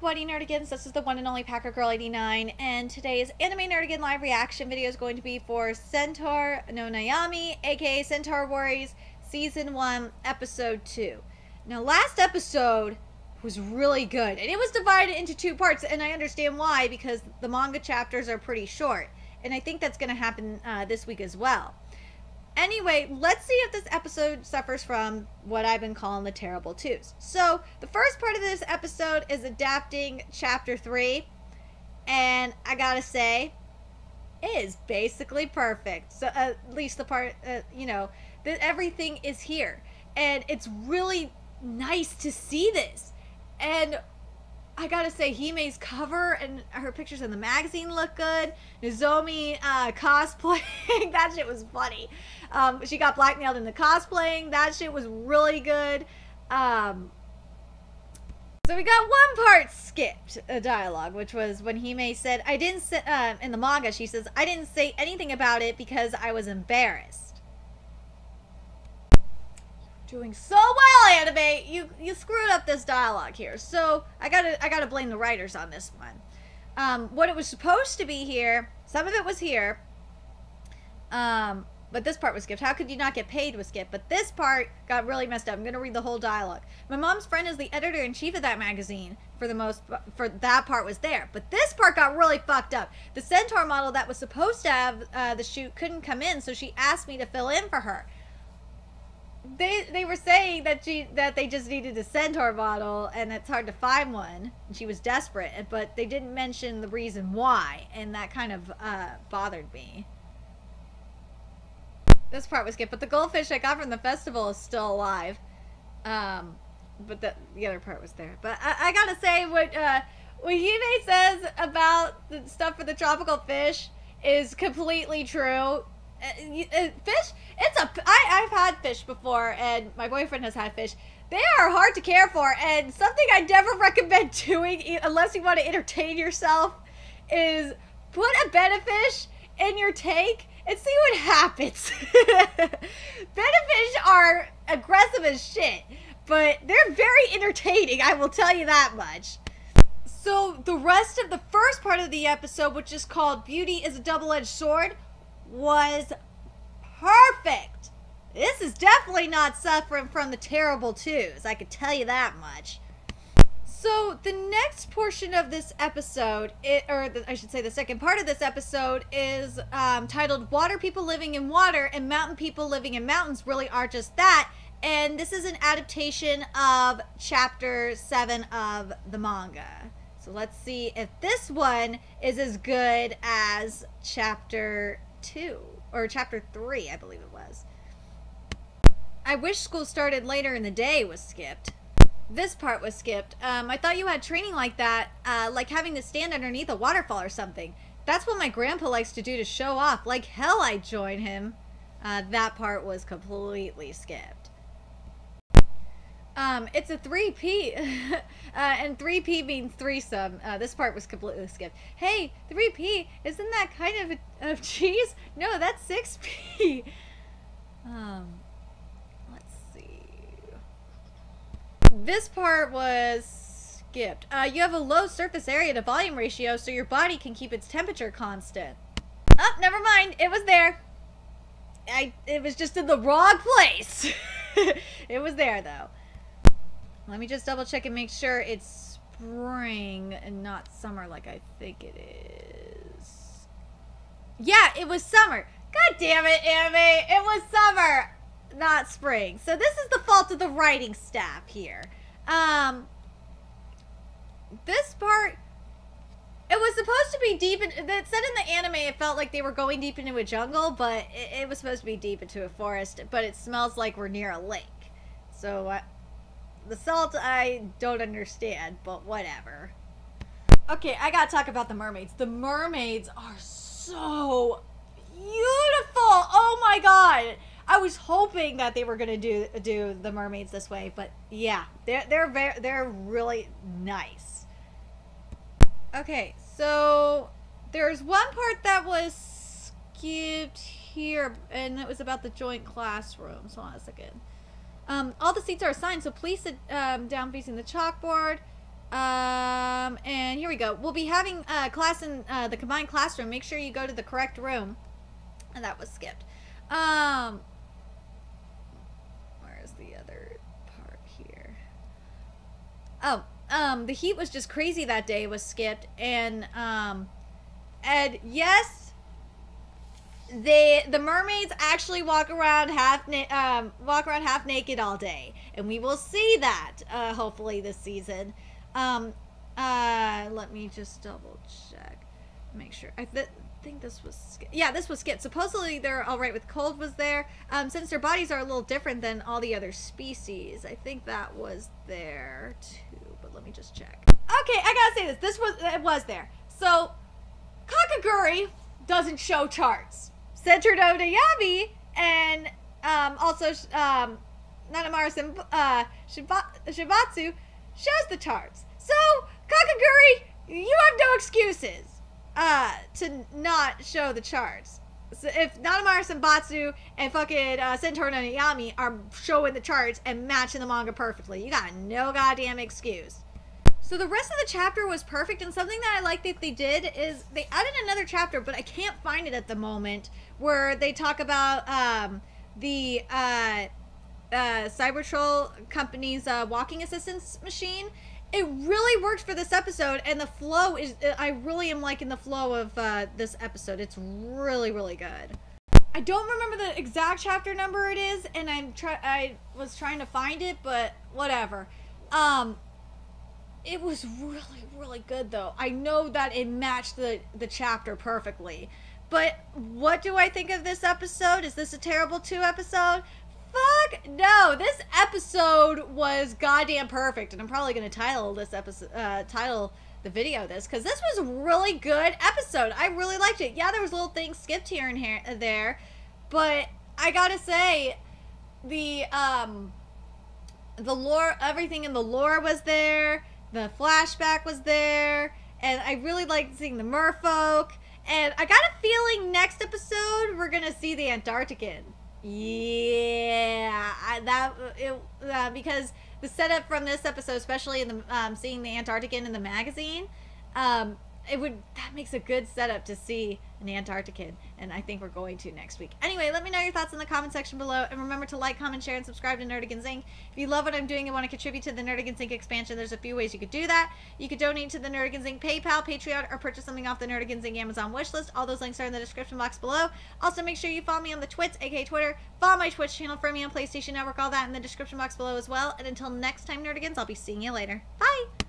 Buddy Nerdigans. This is the one and only Packer Girl 89, and today's Anime Nerdigan live reaction video is going to be for Centaur no Nayami, aka Centaur Warriors, Season 1, Episode 2. Now, last episode was really good, and it was divided into two parts, and I understand why, because the manga chapters are pretty short, and I think that's going to happen this week as well. Anyway, let's see if this episode suffers from what I've been calling the terrible twos. So, the first part of this episode is adapting Chapter 3, and I gotta say, it is basically perfect. So, at least the part, that everything is here. And it's really nice to see this. And I gotta say, Hime's cover and her pictures in the magazine look good. Nozomi cosplaying, that shit was funny. She got blackmailed in the cosplaying, that shit was really good. So we got one part skipped, a dialogue, which was when Hime said, I didn't say, in the manga, she says, I didn't say anything about it because I was embarrassed. Doing so well, anime. You screwed up this dialogue here. So I gotta blame the writers on this one. What it was supposed to be here, some of it was here, but this part was skipped. How could you not get paid was skipped? But this part got really messed up. I'm gonna read the whole dialogue. My mom's friend is the editor-in-chief of that magazine. For that part was there, but this part got really fucked up. The Centaur model that was supposed to have the shoot couldn't come in, so she asked me to fill in for her. They were saying that they just needed a Centaur model and it's hard to find one, and she was desperate, but they didn't mention the reason why, and that kind of bothered me. This part was good, but the goldfish I got from the festival is still alive. But the other part was there. But I gotta say, what Hime says about the stuff for the tropical fish is completely true. Fish, I've had fish before, and my boyfriend has had fish. They are hard to care for, and something I never recommend doing unless you want to entertain yourself is put a benefish in your tank and see what happens. Benefish are aggressive as shit, but they're very entertaining, I will tell you that much. So the rest of the first part of the episode, which is called Beauty is a Double-Edged Sword, was perfect. This is definitely not suffering from the terrible twos, I could tell you that much. So the next portion of this episode, I should say the second part of this episode, is titled Water People Living in Water and Mountain People Living in Mountains Really Are Just That. And this is an adaptation of Chapter 7 of the manga. So let's see if this one is as good as Chapter 2, or Chapter 3, I believe it was. I wish school started later in the day was skipped. This part was skipped. I thought you had training like that, like having to stand underneath a waterfall or something. That's what my grandpa likes to do to show off. Like hell I'd join him. That part was completely skipped. It's a 3P, and 3P means threesome. This part was completely skipped. Hey, 3P, isn't that kind of cheese? No, that's 6P. Let's see. This part was skipped. You have a low surface area to volume ratio, so your body can keep its temperature constant. Oh, never mind. It was there. It was just in the wrong place. It was there, though. Let me just double check and make sure it's spring and not summer like I think it is. Yeah, it was summer. God damn it, anime. It was summer, not spring. So this is the fault of the writing staff here. This part, it was supposed to be deep. It said in the anime it felt like they were going deep into a jungle, but it was supposed to be deep into a forest, but it smells like we're near a lake. So, the salt, I don't understand, but whatever. Okay, I gotta talk about the mermaids. The mermaids are so beautiful! Oh my god! I was hoping that they were gonna do the mermaids this way, but yeah, they're really nice. Okay, so there's one part that was skipped here, and it was about the joint classrooms. Hold on a second. All the seats are assigned, so please sit down facing the chalkboard. And here we go. We'll be having class in the combined classroom. Make sure you go to the correct room. And that was skipped. Where's the other part here? Oh, the heat was just crazy that day was skipped. And yes, the mermaids actually walk around half naked all day. And we will see that, hopefully this season. Let me just double check. Make sure. I think this was yeah, this was skipped. Supposedly they're all right with cold was there. Since their bodies are a little different than all the other species, I think that was there too. But let me just check. Okay, I gotta say this. It was there. So Kakaguri doesn't show charts. Centaur no Nayami and also Nanamara Shibatsu shows the charts. So Kakaguri, you have no excuses to not show the charts. So if Nanamara Senbatsu and fucking Centaur no Nayami are showing the charts and matching the manga perfectly, you got no goddamn excuse. So the rest of the chapter was perfect, and something that I like that they did is they added another chapter, but I can't find it at the moment, where they talk about the Cybertroll company's walking assistance machine. It really worked for this episode, and the flow is, I really am liking the flow of this episode. It's really, really good. I don't remember the exact chapter number it is, and I was trying to find it, but whatever. It was really, really good, though. I know that it matched the chapter perfectly. But what do I think of this episode? Is this a terrible 2 episode? Fuck no! This episode was goddamn perfect, and I'm probably gonna title this episode, title the video this, because this was a really good episode. I really liked it. Yeah, there was little things skipped here and there, but I gotta say, the lore, everything in the lore was there. The flashback was there, and I really liked seeing the merfolk. And I got a feeling next episode we're gonna see the Antarctican. Yeah, because the setup from this episode, especially in the seeing the Antarctican in the magazine, that makes a good setup to see an Antarctican, and I think we're going to next week. Anyway, let me know your thoughts in the comment section below, and remember to like, comment, share, and subscribe to Nerdigans Inc. If you love what I'm doing and want to contribute to the Nerdigans Inc. expansion, there's a few ways you could do that. You could donate to the Nerdigans Inc. PayPal, Patreon, or purchase something off the Nerdigans Inc. Amazon wishlist. All those links are in the description box below. Also, make sure you follow me on the Twits, aka Twitter. Follow my Twitch channel for me on PlayStation Network, all that in the description box below as well. And until next time, Nerdigans, I'll be seeing you later. Bye!